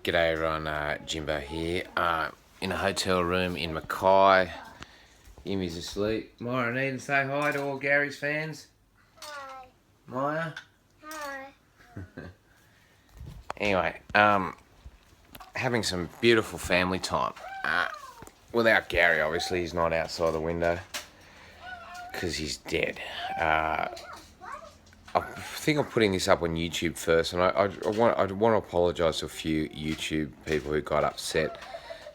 G'day everyone, Jimbo here. In a hotel room in Mackay. Yimi's asleep. Maya, need to say hi to all Gary's fans. Hi. Maya? Hi. Anyway, having some beautiful family time. Without Gary, obviously, he's not outside the window because he's dead. I think I'm putting this up on YouTube first, and I want to apologise to a few YouTube people who got upset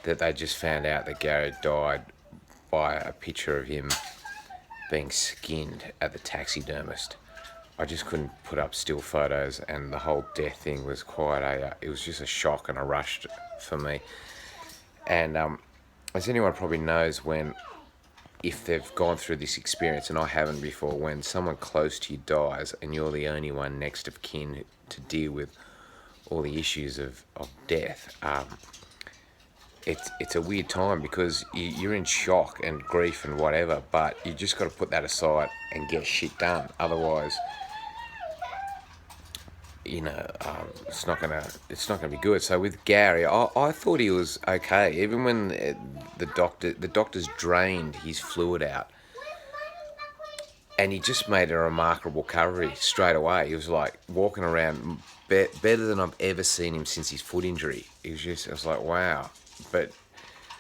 that they just found out that Gary died by a picture of him being skinned at the taxidermist. I just couldn't put up still photos, and the whole death thing was quite it was just a shock and a rush for me. And as anyone probably knows, if they've gone through this experience, and I haven't before, when someone close to you dies and you're the only one next of kin to deal with all the issues of death, it's a weird time because you're in shock and grief and whatever, but you just got to put that aside and get shit done. Otherwise, it's not gonna be good. So with Gary, I thought he was okay, even when the doctors drained his fluid out, and he just made a remarkable recovery straight away. He was like walking around better than I've ever seen him since his foot injury. I was like, wow. But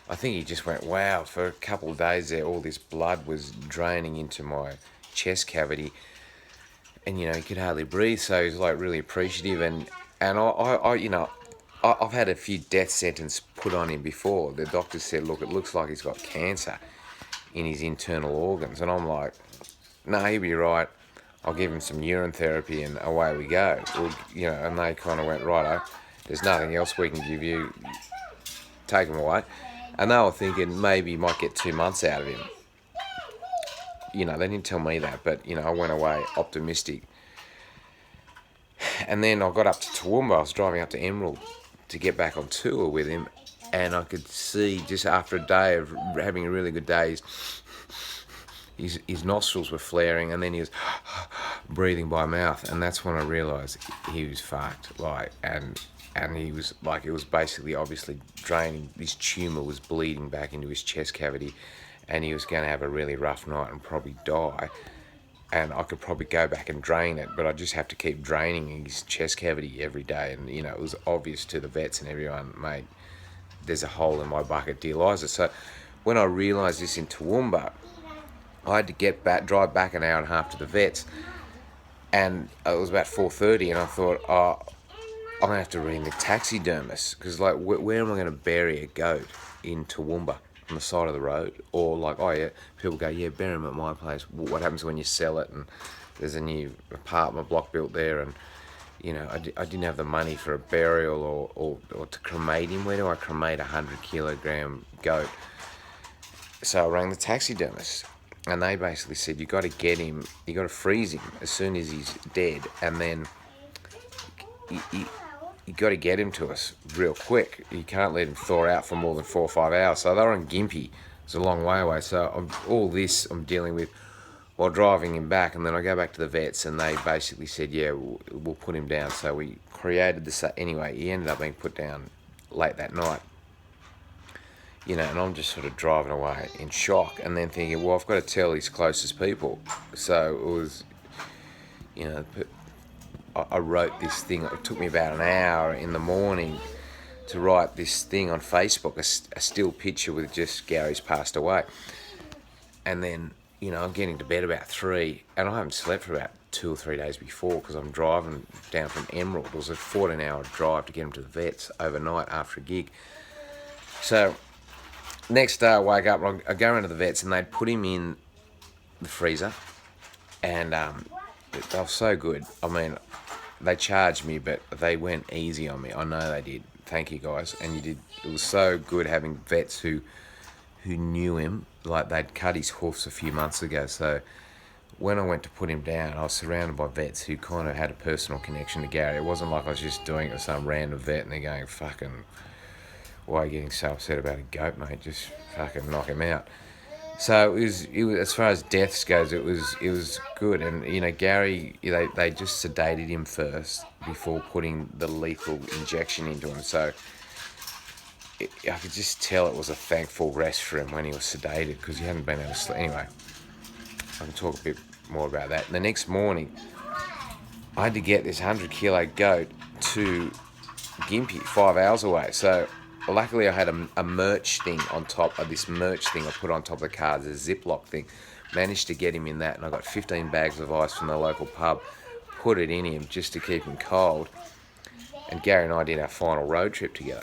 I think he just went, wow. For a couple of days there, all this blood was draining into my chest cavity, and he could hardly breathe. So he's like really appreciative, and I've had a few death sentence put on him before. The doctor said, look, it looks like he's got cancer in his internal organs, and I'm like, no, he'll be right. I'll give him some urine therapy and away we go. And they kind of went, righto, there's nothing else we can give you, take him away. And they were thinking maybe you might get 2 months out of him. They didn't tell me that, but, I went away optimistic. And then I got up to Toowoomba. I was driving up to Emerald to get back on tour with him, and I could see just after a day of having a really good day, his nostrils were flaring, and then he was breathing by mouth, and that's when I realised he was fucked. And he was like, it was basically obviously draining. This tumour was bleeding back into his chest cavity, and he was going to have a really rough night and probably die. And I could probably go back and drain it, but I just have to keep draining his chest cavity every day. And it was obvious to the vets and everyone, mate, there's a hole in my bucket, dear Liza. So when I realised this in Toowoomba, I had to drive back an hour and a half to the vets, and it was about 4:30, and I thought, I'm going to have to ring the taxidermist, because where am I going to bury a goat in Toowoomba? On the side of the road? Or people go, yeah, bury him at my place. What happens when you sell it and there's a new apartment block built there, and I didn't have the money for a burial or to cremate him. Where do I cremate a 100-kilogram goat? So I rang the taxidermist, and they basically said, you got to freeze him as soon as he's dead, and then you got to get him to us real quick. You can't let him thaw out for more than 4 or 5 hours. So they're on Gympie. It's a long way away. So all this I'm dealing with while driving him back, and then I go back to the vets, and they basically said, yeah, we'll put him down. So we created this. Anyway, he ended up being put down late that night. And I'm just sort of driving away in shock, and then thinking, well, I've got to tell his closest people. So it was, I wrote this thing. It took me about an hour in the morning to write this thing on Facebook, a still picture with just Gary's passed away. And then, I'm getting to bed about 3, and I haven't slept for about 2 or 3 days before because I'm driving down from Emerald. It was a 14-hour drive to get him to the vets overnight after a gig. So next day I wake up, and I go into the vets, and they'd put him in the freezer, and they were so good. I mean, they charged me, but they went easy on me. I know they did. Thank you, guys. And you did. It was so good having vets who knew him. Like, they'd cut his hoofs a few months ago. So when I went to put him down, I was surrounded by vets who kind of had a personal connection to Gary. It wasn't like I was just doing it with some random vet and they're going, fucking, why are you getting so upset about a goat, mate? Just fucking knock him out. So it was as far as deaths goes, it was good. And Gary, they just sedated him first before putting the lethal injection into him. So I could just tell it was a thankful rest for him when he was sedated because he hadn't been able to sleep. Anyway, I can talk a bit more about that. And the next morning, I had to get this 100-kilo goat to Gympie, 5 hours away. So luckily I had a merch thing on top of this merch thing I put on top of the car, the Ziploc thing. Managed to get him in that, and I got 15 bags of ice from the local pub, put it in him just to keep him cold. And Gary and I did our final road trip together.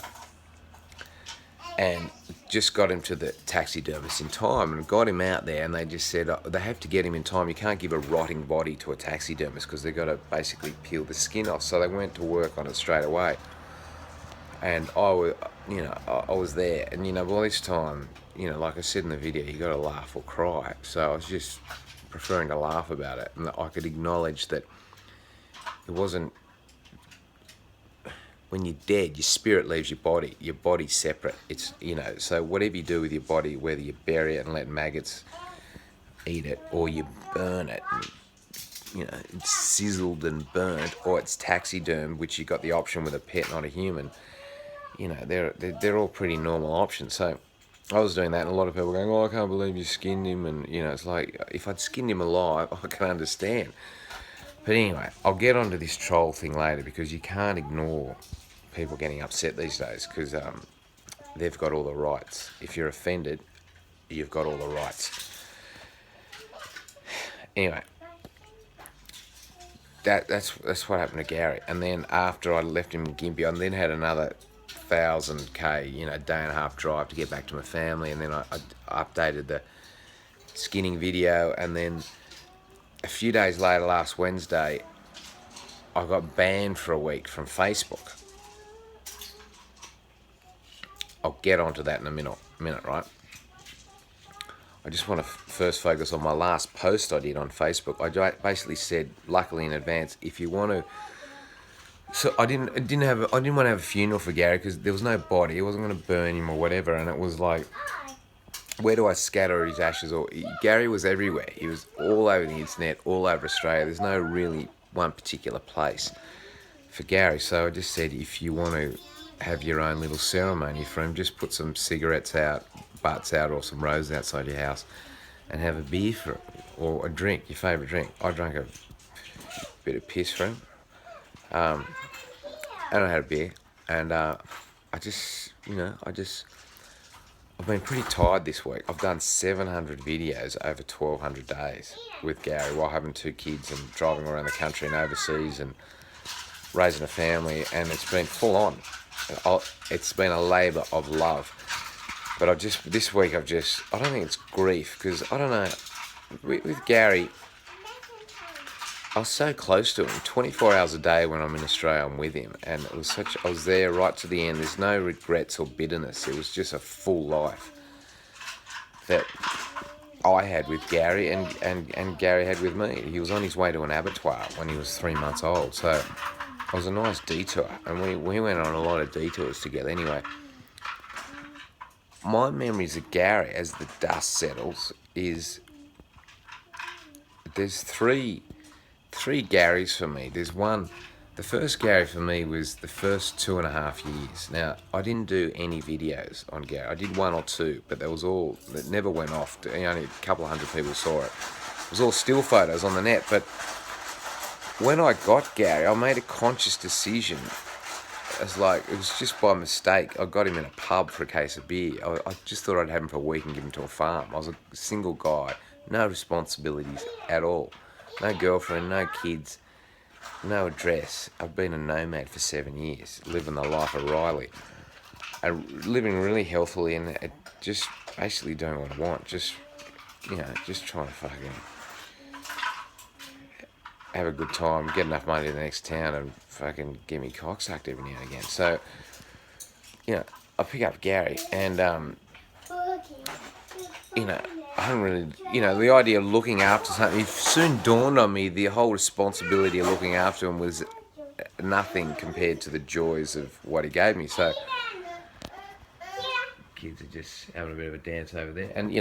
And just got him to the taxidermist in time and got him out there, and they just said they have to get him in time. You can't give a rotting body to a taxidermist because they've got to basically peel the skin off. So they went to work on it straight away. And I was there, and by this time, like I said in the video, you got to laugh or cry. So I was just preferring to laugh about it, and I could acknowledge that it wasn't. When you're dead, your spirit leaves your body. Your body's separate. It's, so whatever you do with your body, whether you bury it and let maggots eat it, or you burn it, and, it's sizzled and burnt, or it's taxidermed, which you got the option with a pet, not a human. They're all pretty normal options. So I was doing that, and a lot of people were going, "Oh, I can't believe you skinned him," and it's like, if I'd skinned him alive, I can understand. But anyway, I'll get onto this troll thing later because you can't ignore people getting upset these days because they've got all the rights. If you're offended, you've got all the rights. Anyway, that's what happened to Gary. And then after I left him in Gympie, I then had another 1,000k, day and a half drive to get back to my family. And then I updated the skinning video, and then a few days later, last Wednesday, I got banned for a week from Facebook. I'll get onto that in a minute, right? I just want to first focus on my last post I did on Facebook. I basically said, luckily in advance, if you want to. So I didn't want to have a funeral for Gary because there was no body. I wasn't going to burn him or whatever, and it was like, where do I scatter his ashes? Or Gary was everywhere. He was all over the internet, all over Australia. There's no really one particular place for Gary. So I just said, if you want to have your own little ceremony for him, just put some cigarettes out, butts out, or some roses outside your house, and have a beer for him, or a drink, your favourite drink. I drank a bit of piss for him, and I had a beer, and I've been pretty tired this week. I've done 700 videos over 1,200 days with Gary while having 2 kids and driving around the country and overseas and raising a family, and it's been full on. It's been a labour of love. But this week I don't think it's grief, because I don't know, with Gary, I was so close to him. 24 hours a day when I'm in Australia, I'm with him. And I was there right to the end. There's no regrets or bitterness. It was just a full life that I had with Gary and Gary had with me. He was on his way to an abattoir when he was 3 months old. So it was a nice detour. And we went on a lot of detours together. Anyway, my memories of Gary as the dust settles is there's three Garys for me. There's one, the first Gary for me was the first 2.5 years. Now, I didn't do any videos on Gary. I did 1 or 2, but that never went off. Only a couple of hundred people saw it. It was all still photos on the net. But when I got Gary, I made a conscious decision. It was just by mistake. I got him in a pub for a case of beer. I just thought I'd have him for a week and give him to a farm. I was a single guy, no responsibilities at all. No girlfriend, no kids, no address. I've been a nomad for 7 years, living the life of Riley. Living really healthily and just basically doing what I want. Just trying to fucking have a good time, get enough money to the next town and fucking get me cocksucked every now and again. So, I pick up Gary and, I haven't really, the idea of looking after something, it soon dawned on me the whole responsibility of looking after him was nothing compared to the joys of what he gave me. So, kids are just having a bit of a dance over there. And,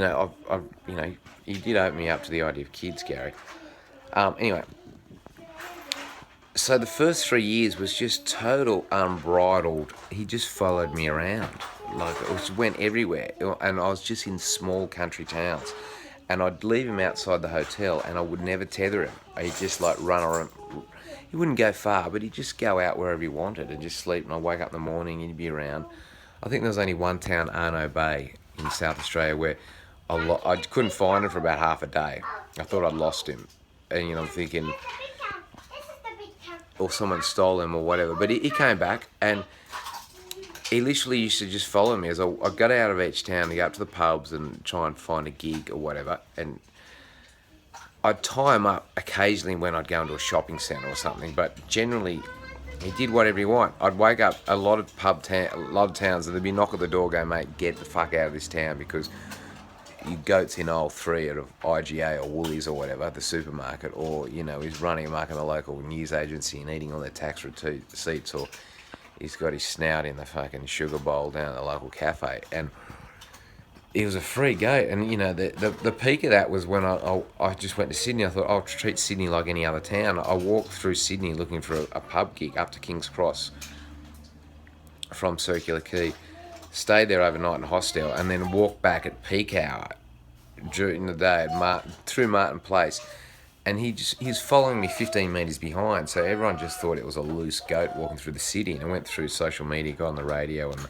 he did open me up to the idea of kids, Gary. Anyway, so the first 3 years was just total unbridled. He just followed me around. Like it just went everywhere, and I was just in small country towns, and I'd leave him outside the hotel, and I would never tether him. He'd just like run around. He wouldn't go far, but he'd just go out wherever he wanted and just sleep. And I'd wake up in the morning, he'd be around. I think there was only one town, Arno Bay, in South Australia, where I couldn't find him for about half a day. I thought I'd lost him, and I'm thinking, or someone stole him or whatever. But he came back, and he literally used to just follow me as I got out of each town to go up to the pubs and try and find a gig or whatever. And I'd tie him up occasionally when I'd go into a shopping centre or something, but generally he did whatever he wanted. I'd wake up a lot of towns, and there'd be a knock at the door going, mate, get the fuck out of this town, because your goat's in aisle 3 at IGA or Woolies or whatever, the supermarket, or, he's running amok in a local news agency and eating all their tax receipts, or he's got his snout in the fucking sugar bowl down at the local cafe. And he was a free goat. And, the peak of that was when I just went to Sydney. I thought, I'll treat Sydney like any other town. I walked through Sydney looking for a pub gig up to King's Cross from Circular Quay, stayed there overnight in a hostel, and then walked back at peak hour during the day through Martin Place. And he was following me 15 metres behind, so everyone just thought it was a loose goat walking through the city. And I went through social media, got on the radio, and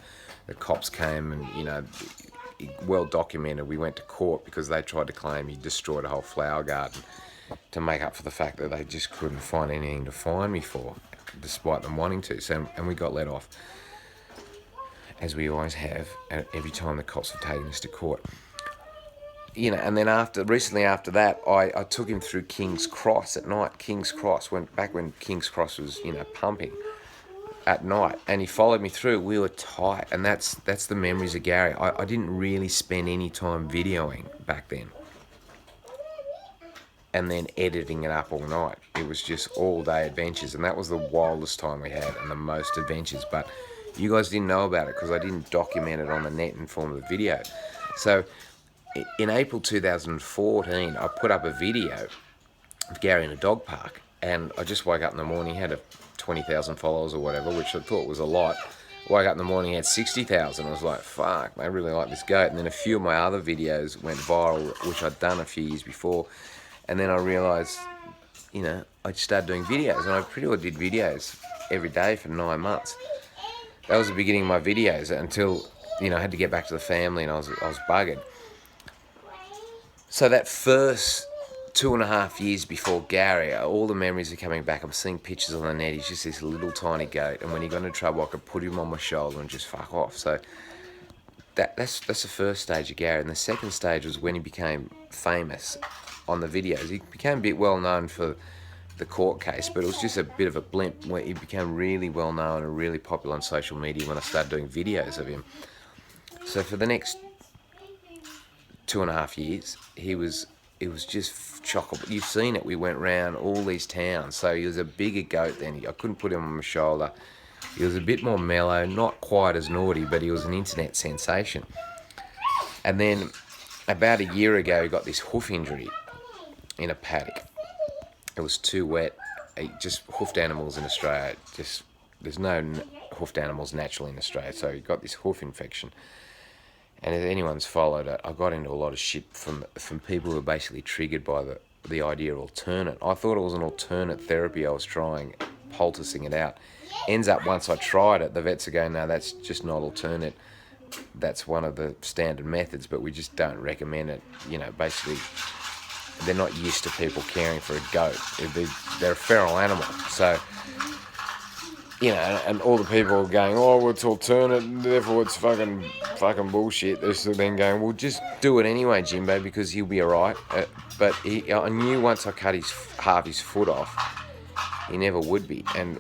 the cops came, and, well documented, we went to court because they tried to claim he destroyed a whole flower garden to make up for the fact that they just couldn't find anything to fine me for, despite them wanting to. So, and we got let off, as we always have, every time the cops have taken us to court. And then recently after that, I took him through King's Cross at night. King's Cross, back when King's Cross was, pumping at night. And he followed me through. We were tight. And that's the memories of Gary. I didn't really spend any time videoing back then and then editing it up all night. It was just all day adventures. And that was the wildest time we had and the most adventures. But you guys didn't know about it because I didn't document it on the net in form of a video. So in April 2014, I put up a video of Gary in a dog park, and I just woke up in the morning, he had 20,000 followers or whatever, which I thought was a lot. Woke up in the morning, he had 60,000. I was like, fuck, I really like this goat. And then a few of my other videos went viral, which I'd done a few years before. And then I realised, I just started doing videos, and I pretty well did videos every day for 9 months. That was the beginning of my videos until, I had to get back to the family, and I was buggered. So that first 2.5 years before Gary, all the memories are coming back. I'm seeing pictures on the net. He's just this little tiny goat, and when he got into trouble, I could put him on my shoulder and just fuck off. So that's the first stage of Gary. And the second stage was when he became famous on the videos. He became a bit well known for the court case, but it was just a bit of a blimp. Where he became really well known and really popular on social media when I started doing videos of him. So for the next 2.5 years, it was just chockable. You've seen it. We went round all these towns. So he was a bigger goat then. I couldn't put him on my shoulder. He was a bit more mellow, not quite as naughty, but he was an internet sensation. And then about a year ago, he got this hoof injury in a paddock. It was too wet. Just hoofed animals in Australia, there's no hoofed animals naturally in Australia. So he got this hoof infection. And if anyone's followed it, I got into a lot of shit from people who were basically triggered by the idea of alternate. I thought it was an alternate therapy I was trying, poulticing it out. Ends up, once I tried it, the vets are going, no, that's just not alternate. That's one of the standard methods, but we just don't recommend it. Basically, they're not used to people caring for a goat. They're a feral animal. So, and all the people are going, oh, it's alternate, therefore it's fucking bullshit. They're then going, well, just do it anyway, Jimbo, because he'll be all right. But I knew once I cut half his foot off, he never would be. And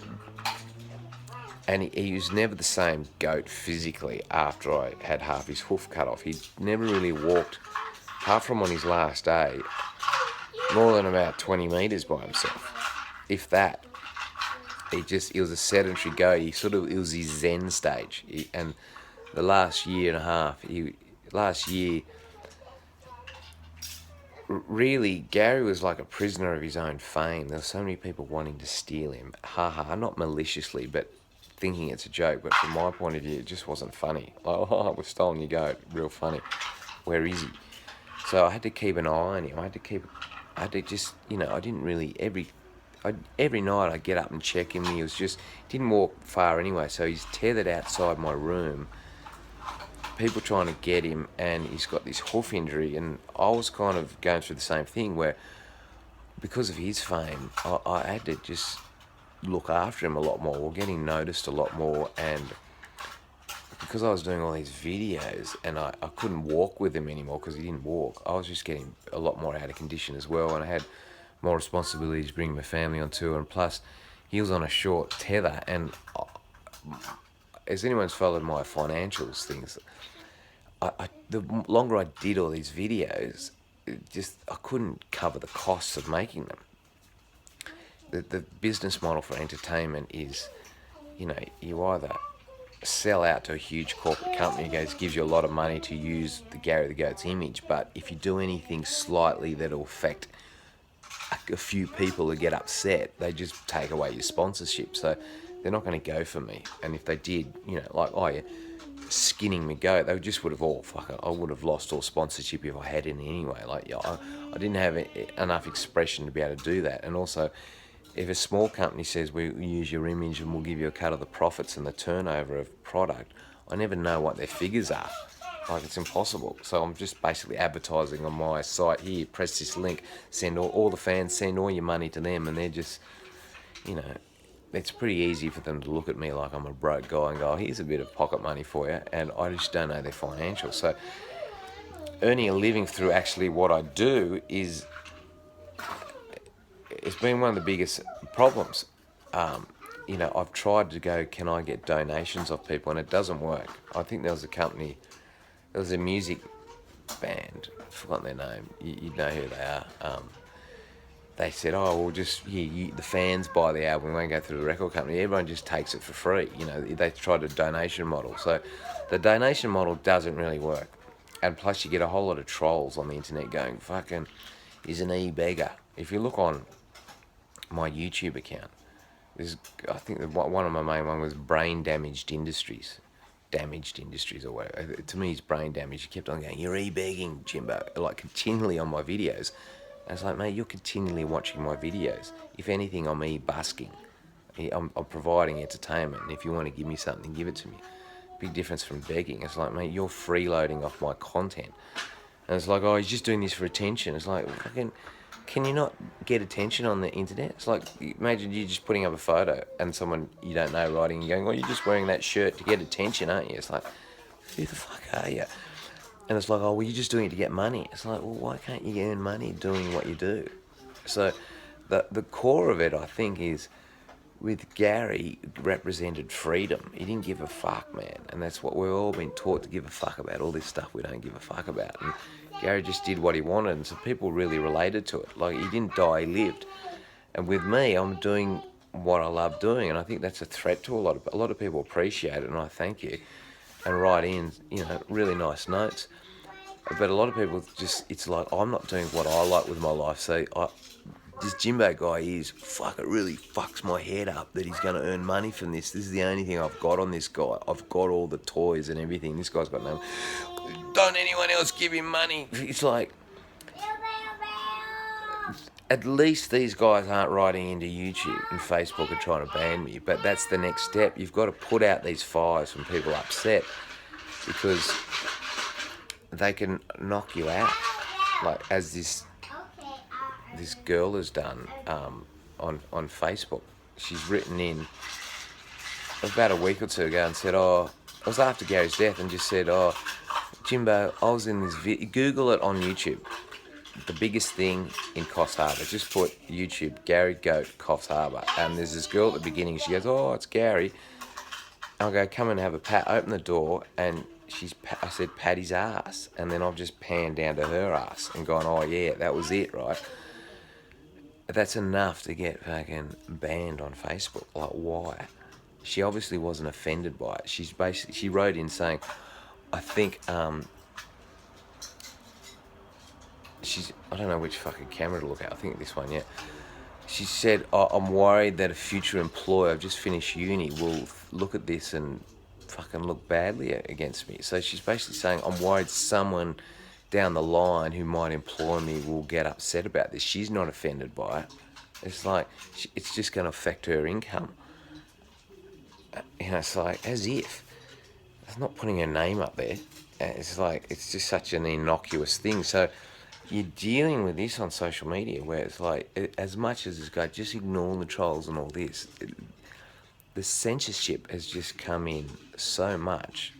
he was never the same goat physically after I had half his hoof cut off. He never really walked, apart from on his last day, more than about 20 metres by himself, if that. He was a sedentary goat. It was his zen stage. And the last year and a half, really, Gary was like a prisoner of his own fame. There were so many people wanting to steal him. Not maliciously, but thinking it's a joke, but from my point of view, it just wasn't funny. Like, oh, we've stolen your goat, real funny. Where is he? So I had to keep an eye on him. I had to just, I didn't really, every night I'd get up and check him. He didn't walk far anyway, so he's tethered outside my room. People trying to get him, and he's got this hoof injury, and I was kind of going through the same thing where, because of his fame, I had to just look after him a lot more, or getting noticed a lot more, and because I was doing all these videos and I couldn't walk with him anymore because he didn't walk, I was just getting a lot more out of condition as well, and I had more responsibilities bringing my family on tour, and plus he was on a short tether, and as anyone's followed my financials things, the longer I did all these videos, I couldn't cover the costs of making them. The business model for entertainment is, you either sell out to a huge corporate company who gives you a lot of money to use the Gary the Goat's image, but if you do anything slightly that'll affect a few people who get upset, they just take away your sponsorship. So they're not going to go for me. And if they did, like, oh, yeah, skinning me goat, they just would have I would have lost all sponsorship if I had any anyway. Like, yeah, I didn't have enough expression to be able to do that. And also, if a small company says we use your image and we'll give you a cut of the profits and the turnover of product, I never know what their figures are. Like, it's impossible. So I'm just basically advertising on my site here. Press this link, send all the fans, send all your money to them, and they're just, it's pretty easy for them to look at me like I'm a broke guy and go, oh, here's a bit of pocket money for you, and I just don't know their financials. So earning a living through actually what I do it's been one of the biggest problems. I've tried to go, can I get donations off people, and it doesn't work. I think there was a music band, I've forgotten their name, you know who they are. They said, oh, well, just the fans buy the album, we won't go through the record company. Everyone just takes it for free. They tried a donation model. So the donation model doesn't really work. And plus you get a whole lot of trolls on the internet going, fucking, he's an e-beggar. If you look on my YouTube account, I think one of my main one was Brain Damaged Industries. Damaged Industries or whatever. To me, it's brain damage. He kept on going, you're e-begging, Jimbo, like continually on my videos. And it's like, mate, you're continually watching my videos. If anything, I'm e-busking. I'm providing entertainment, and if you want to give me something, give it to me. Big difference from begging. It's like, mate, you're freeloading off my content. And it's like, oh, he's just doing this for attention. It's like, fucking, can you not get attention on the internet? It's like, imagine you just putting up a photo and someone you don't know writing and going, oh, you're just wearing that shirt to get attention, aren't you? It's like, who the fuck are you? And it's like, oh, well, you're just doing it to get money. It's like, well, why can't you earn money doing what you do? So the core of it, I think, is with Gary represented freedom. He didn't give a fuck, man. And that's what we've all been taught to give a fuck about, all this stuff we don't give a fuck about. And Gary just did what he wanted, and so people really related to it. Like, he didn't die, he lived. And with me, I'm doing what I love doing, and I think that's a threat to a lot of people appreciate it, and I thank you. And write in, really nice notes. But a lot of people it's like, I'm not doing what I like with my life. So this Jimbo guy it really fucks my head up that he's going to earn money from this. This is the only thing I've got on this guy. I've got all the toys and everything. This guy's got no... Don't anyone else give him money. It's like... At least these guys aren't writing into YouTube and Facebook and trying to ban me, but that's the next step. You've got to put out these fires when people are upset, because they can knock you out, like as this girl has done on Facebook. She's written in about a week or two ago and said, oh, it was after Gary's death, and just said, oh, Jimbo, I was in this Google it on YouTube. The biggest thing in Coffs Harbour. Just put YouTube, Gary Goat, Coffs Harbour. And there's this girl at the beginning, she goes, oh, it's Gary. I'll go, come and have a pat, open the door, and I said, Paddy's ass. And then I've just panned down to her ass and gone, oh yeah, that was it, right? That's enough to get fucking banned on Facebook. Like, why? She obviously wasn't offended by it. She wrote in saying, I think, I don't know which fucking camera to look at. I think this one, yeah. She said, oh, I'm worried that a future employer, I've just finished uni, will look at this and fucking look badly against me. So she's basically saying, I'm worried someone down the line who might employ me will get upset about this. She's not offended by it. It's like, it's just going to affect her income. It's like, as if. It's not putting her name up there. It's like, it's just such an innocuous thing. So you're dealing with this on social media where it's like, as much as this guy, just ignore the trolls and all this. The censorship has just come in so much.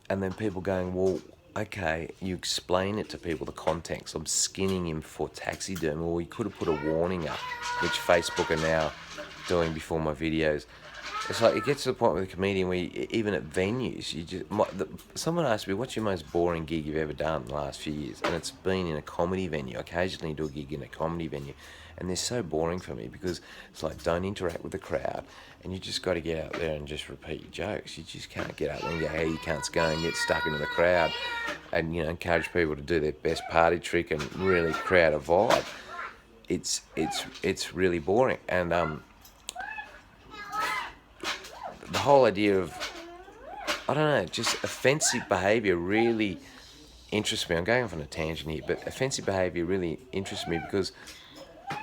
And then people going, well, okay, you explain it to people, the context. I'm skinning him for taxidermy. Or we could have put a warning up, which Facebook are now doing before my videos. It's like, it gets to the point with a comedian where even at venues, someone asked me, what's your most boring gig you've ever done in the last few years? And it's been in a comedy venue. I occasionally do a gig in a comedy venue. And they're so boring for me because it's like, don't interact with the crowd. And you just got to get out there and just repeat your jokes. You just can't get out there and go, hey, you can't go and get stuck into the crowd and, encourage people to do their best party trick and really create a vibe. It's really boring. And the whole idea of, I don't know, just offensive behaviour really interests me. I'm going off on a tangent here, but offensive behaviour really interests me because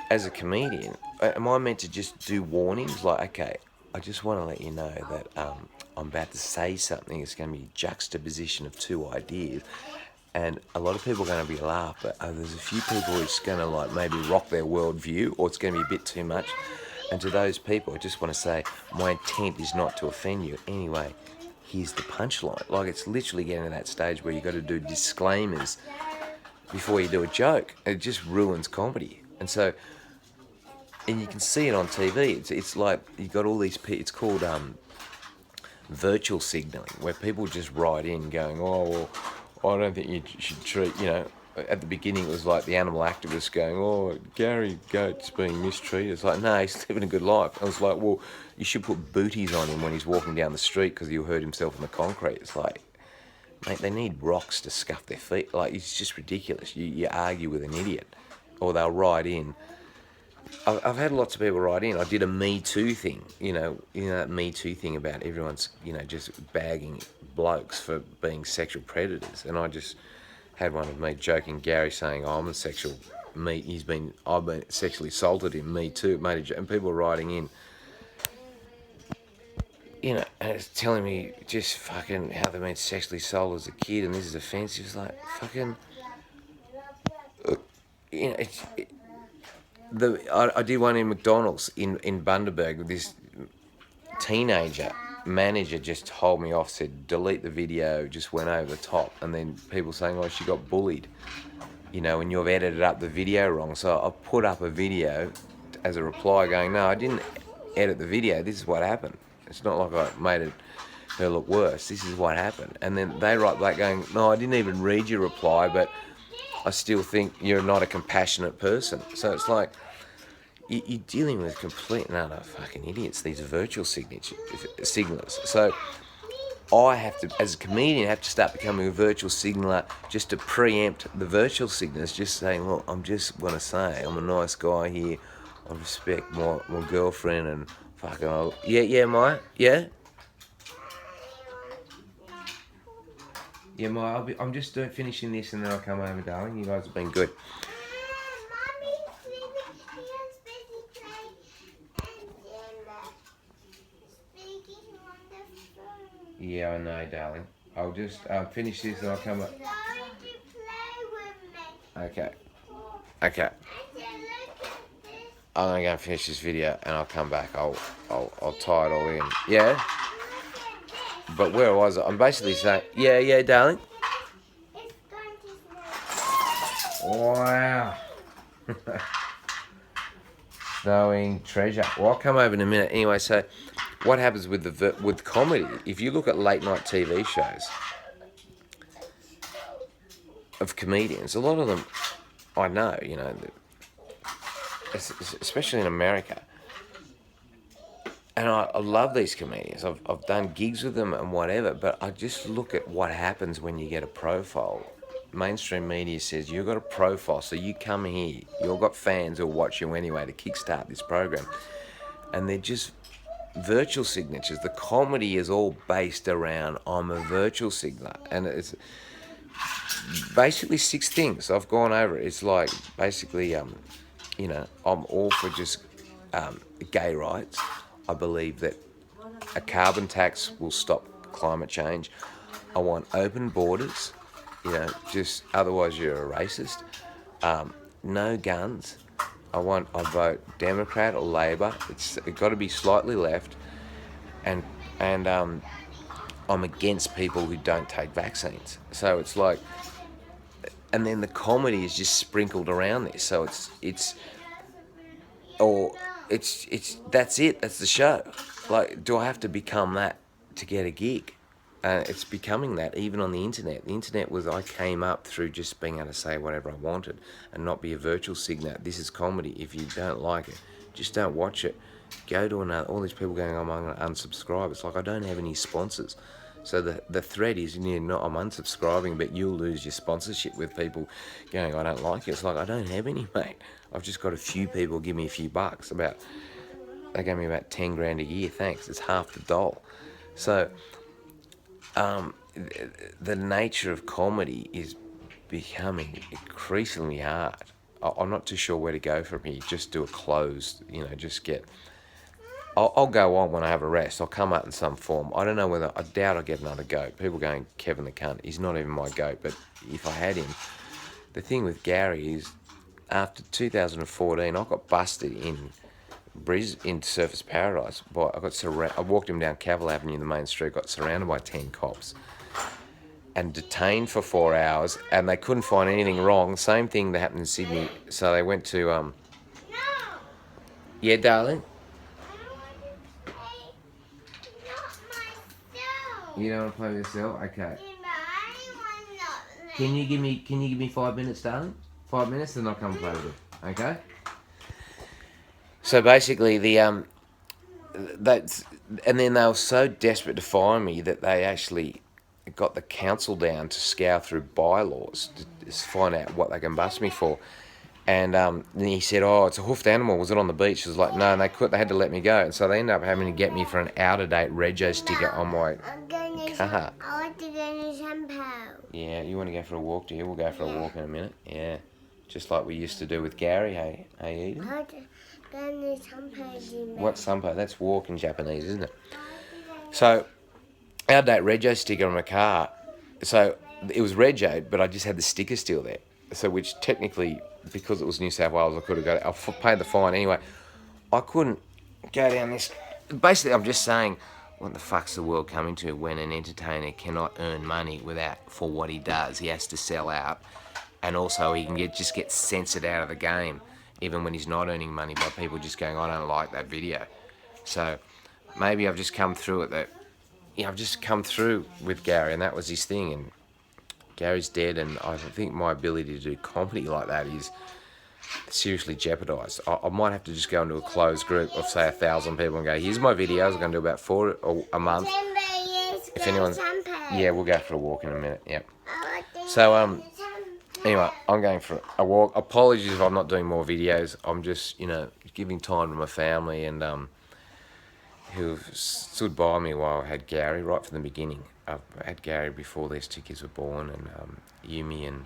as a comedian, am I meant to just do warnings? Like, okay, I just want to let you know that I'm about to say something. It's going to be a juxtaposition of two ideas. And a lot of people are going to be laugh, but there's a few people who's going to like maybe rock their worldview, or it's going to be a bit too much. And to those people, I just want to say, my intent is not to offend you. Anyway, here's the punchline. Like, it's literally getting to that stage where you've got to do disclaimers before you do a joke. It just ruins comedy. And so, and you can see it on TV. It's like you've got all these people, it's called virtual signalling, where people just write in going, oh, well, I don't think you should treat, at the beginning it was like the animal activists going, oh, Gary Goat's being mistreated. It's like, no, he's living a good life. I was like, well, you should put booties on him when he's walking down the street because he'll hurt himself in the concrete. It's like, mate, they need rocks to scuff their feet. Like, it's just ridiculous. You argue with an idiot, or they'll write in. I've had lots of people write in. I did a Me Too thing, that Me Too thing about everyone's, just bagging blokes for being sexual predators. And I just had one of me joking, Gary saying, oh, I'm a sexual, I've been sexually assaulted in Me Too. And people were writing in, and it's telling me just fucking how they've been sexually assaulted as a kid and this is offensive. It's like, fucking, I did one in McDonald's in Bundaberg with this teenager. Manager just told me off, said delete the video, just went over the top. And then people saying, oh, she got bullied, and you've edited up the video wrong. So I put up a video as a reply going, no, I didn't edit the video. This is what happened. It's not like I made her look worse. This is what happened. And then they write back going, no, I didn't even read your reply, but I still think you're not a compassionate person. So it's like, you're dealing with complete and utter fucking idiots, these virtual signalers. So I have to, as a comedian, have to start becoming a virtual signaler just to preempt the virtual signalers, just saying, look, I'm just going to say, I'm a nice guy here. I respect my girlfriend and fucking, Maya? Yeah? Yeah, Maya, I'm just finishing this and then I'll come over, darling. You guys have been good. Yeah, I know, darling. I'll just finish this and I'll come up. Okay. Okay. I'm gonna go and finish this video and I'll come back. I'll tie it all in. Yeah. But where was I? I'm basically saying, yeah, darling. Wow. Snowing treasure. Well, I'll come over in a minute. Anyway, so what happens with comedy? If you look at late night TV shows of comedians, a lot of them, I know, especially in America. And I love these comedians. I've done gigs with them and whatever, but I just look at what happens when you get a profile. Mainstream media says you've got a profile, so you come here. You've got fans who'll watch you anyway to kickstart this program. And they're just virtual signatures. The comedy is all based around I'm a virtual signature, and it's basically six things. I've gone over it. It's like basically, I'm all for just gay rights. I believe that a carbon tax will stop climate change. I want open borders, just otherwise you're a racist. No guns. I vote Democrat or Labor. It's got to be slightly left, and I'm against people who don't take vaccines. So it's like, and then the comedy is just sprinkled around this. So or it's that's it. That's the show. Like, do I have to become that to get a gig? It's becoming that even on the internet. The internet was I came up through just being able to say whatever I wanted and not be a virtual signet. This is comedy. If you don't like it, just don't watch it. Go to another. All these people going, I'm going to unsubscribe. It's like I don't have any sponsors. So the threat is, I'm unsubscribing, but you'll lose your sponsorship with people going, I don't like it. It's like, I don't have any, mate. I've just got a few people give me a few bucks. They gave me about 10 grand a year. Thanks. It's half the doll. So the nature of comedy is becoming increasingly hard. I'm not too sure where to go from here. Just do a closed, just get. I'll go on when I have a rest. I'll come out in some form. I don't know whether. I doubt I'll get another goat. People going, Kevin the cunt. He's not even my goat. But if I had him, the thing with Gary is, after 2014, I got busted in Surfers Paradise. I walked him down Cavill Avenue, the main street. Got surrounded by 10 cops and detained for 4 hours, and they couldn't find anything wrong. Same thing that happened in Sydney. So they went to No. Yeah, darling. You don't want to play with yourself? Okay. Can you give me 5 minutes, darling? 5 minutes, then I'll come play with you. Okay? So basically, and then they were so desperate to find me that they actually got the council down to scour through bylaws to find out what they can bust me for. And then he said, "Oh, it's a hoofed animal. Was it on the beach?" I was like, "No," and they had to let me go. And so they ended up having to get me for an out-of-date rego sticker on my car. I want to go to shampoo. Yeah, you want to go for a walk, do you? We'll go for a walk in a minute. Yeah, just like we used to do with Gary. Hey, Eden. I want to go to shampoo, Jimbo. What's sampo? That's walk in Japanese, isn't it? So, out-of-date rego sticker on my car. So it was regoed, but I just had the sticker still there. So which technically, because it was New South Wales, I could have got it. I paid the fine anyway. I couldn't go down this. Basically, I'm just saying, what the fuck's the world coming to when an entertainer cannot earn money for what he does? He has to sell out, and also he can just get censored out of the game, even when he's not earning money by people just going, I don't like that video. So maybe I've just come through it I've just come through with Gary, and that was his thing. And Gary's dead, and I think my ability to do comedy like that is seriously jeopardised. I might have to just go into a closed group of, say, 1,000 people and go, here's my videos. I'm going to do about 4 a month. If anyone's... Yeah, we'll go for a walk in a minute. Yep. So, anyway, I'm going for a walk. Apologies if I'm not doing more videos. I'm just, giving time to my family and who stood by me while I had Gary right from the beginning. I've had Gary before these 2 kids were born, and Yumi and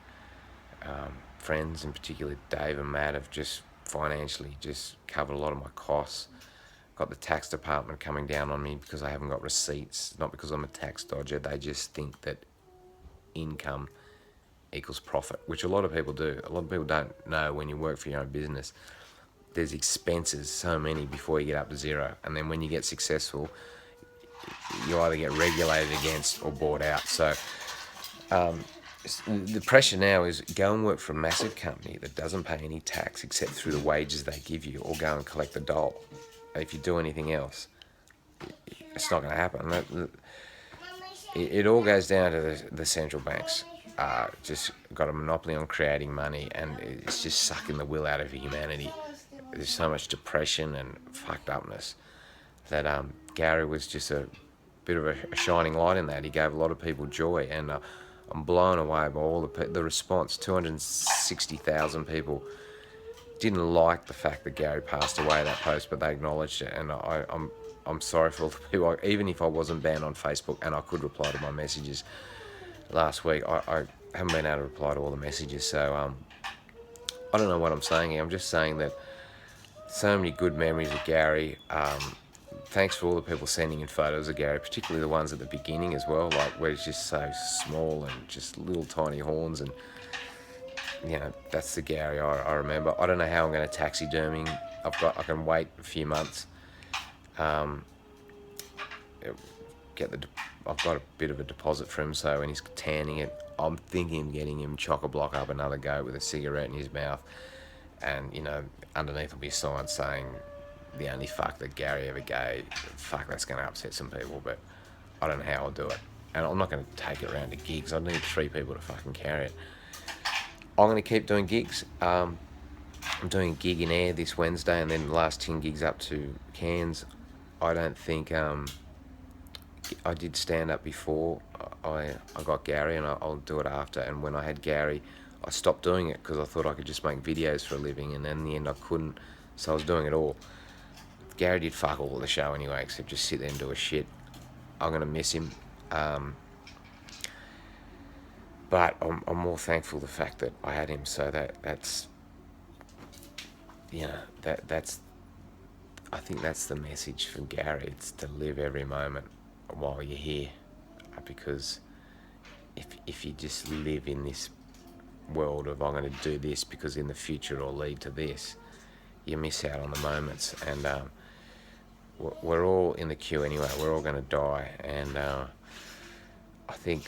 friends, in particular Dave and Matt, have just financially just covered a lot of my costs. Got the tax department coming down on me because I haven't got receipts, not because I'm a tax dodger. They just think that income equals profit, which a lot of people do. A lot of people don't know when you work for your own business. There's expenses, so many, before you get up to zero. And then when you get successful, you either get regulated against or bought out. So the pressure now is go and work for a massive company that doesn't pay any tax except through the wages they give you, or go and collect the dole. If you do anything else, it's not going to happen. It all goes down to the central banks. Just got a monopoly on creating money, and it's just sucking the will out of humanity. There's so much depression and fucked upness that Gary was just a bit of a shining light in that. He gave a lot of people joy, and I'm blown away by all the response. 260,000 people didn't like the fact that Gary passed away, that post, but they acknowledged it, and I'm sorry for all the people. Even if I wasn't banned on Facebook and I could reply to my messages last week, I haven't been able to reply to all the messages. So I don't know what I'm saying here. I'm just saying that so many good memories of Gary. Thanks for all the people sending in photos of Gary, particularly the ones at the beginning as well, like where he's just so small and just little tiny horns, and that's the Gary I remember. I don't know how I'm going to taxiderming. I can wait a few months. Um, I've got a bit of a deposit for him, so when he's tanning it, I'm thinking of getting him chock-a-block up another goat with a cigarette in his mouth, and underneath will be a sign saying the only fuck that Gary ever gave. Fuck, that's going to upset some people, but I don't know how I'll do it. And I'm not going to take it around to gigs. I need 3 people to fucking carry it. I'm going to keep doing gigs. I'm doing a gig in Air this Wednesday, and then the last 10 gigs up to Cairns. I don't think I did stand up before I got Gary, and I'll do it after. And when I had Gary, I stopped doing it because I thought I could just make videos for a living, and in the end I couldn't, so I was doing it all. Gary did fuck all of the show anyway, except just sit there and do a shit. I'm going to miss him. But I'm more thankful the fact that I had him, so that's I think that's the message from Gary. It's to live every moment while you're here, because if you just live in this world of I'm going to do this because in the future it'll lead to this, you miss out on the moments. And we're all in the queue anyway. We're all going to die, and I think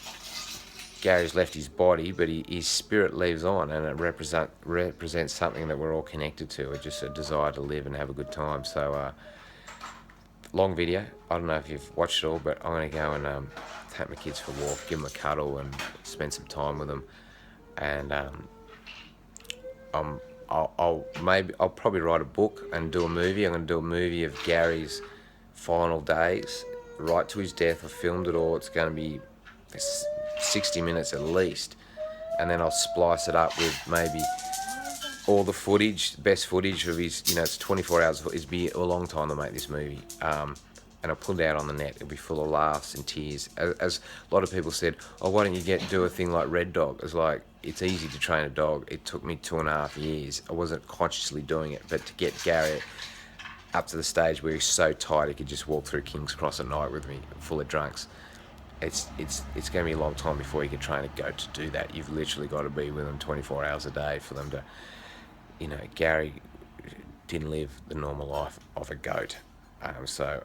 Gary's left his body, but his spirit lives on, and it represents something that we're all connected to. It's just a desire to live and have a good time. So long video. I don't know if you've watched it all, but I'm going to go and take my kids for a walk, give them a cuddle, and spend some time with them. And I'll probably write a book and do a movie. I'm going to do a movie of Gary's final days, right to his death. I filmed it all. It's going to be 60 minutes at least, and then I'll splice it up with maybe all the footage, best footage of his, it's 24 hours, it'll be a long time to make this movie, and I'll put it out on the net. It'll be full of laughs and tears, as a lot of people said, oh, why don't you do a thing like Red Dog? It's like, it's easy to train a dog. It took me 2.5 years. I wasn't consciously doing it, but to get Gary up to the stage where he's so tight he could just walk through King's Cross at night with me, full of drunks, it's going to be a long time before you can train a goat to do that. You've literally got to be with them 24 hours a day for them to, Gary didn't live the normal life of a goat. So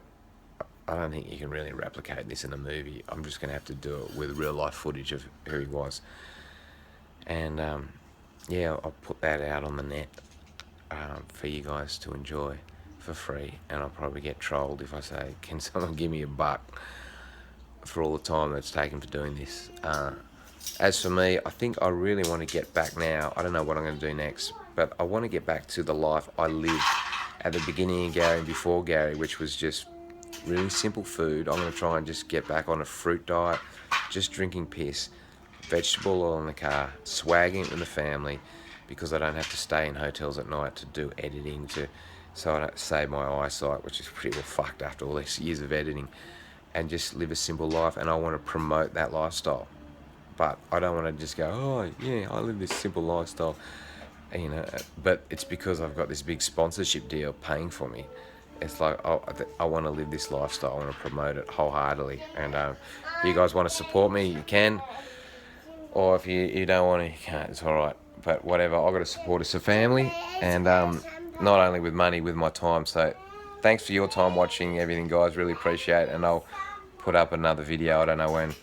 I don't think you can really replicate this in a movie. I'm just going to have to do it with real life footage of who he was. And I'll put that out on the net for you guys to enjoy for free. And I'll probably get trolled if I say, can someone give me $1 for all the time that's taken for doing this. As for me, I think I really want to get back now. I don't know what I'm going to do next, but I want to get back to the life I lived at the beginning of Gary and before Gary, which was just really simple food. I'm going to try and just get back on a fruit diet, just drinking piss, vegetable oil in the car, swagging it with the family, because I don't have to stay in hotels at night to do editing, so I don't save my eyesight, which is pretty well fucked after all these years of editing, and just live a simple life. And I want to promote that lifestyle, but I don't want to just go, oh yeah, I live this simple lifestyle, but it's because I've got this big sponsorship deal paying for me. It's like, I want to live this lifestyle. I want to promote it wholeheartedly. And if you guys want to support me, you can, or if you don't want to, you can't. It's all right. But whatever, I've got to support us a family, and not only with money, with my time. So thanks for your time watching everything, guys. Really appreciate it. And I'll put up another video. I don't know when.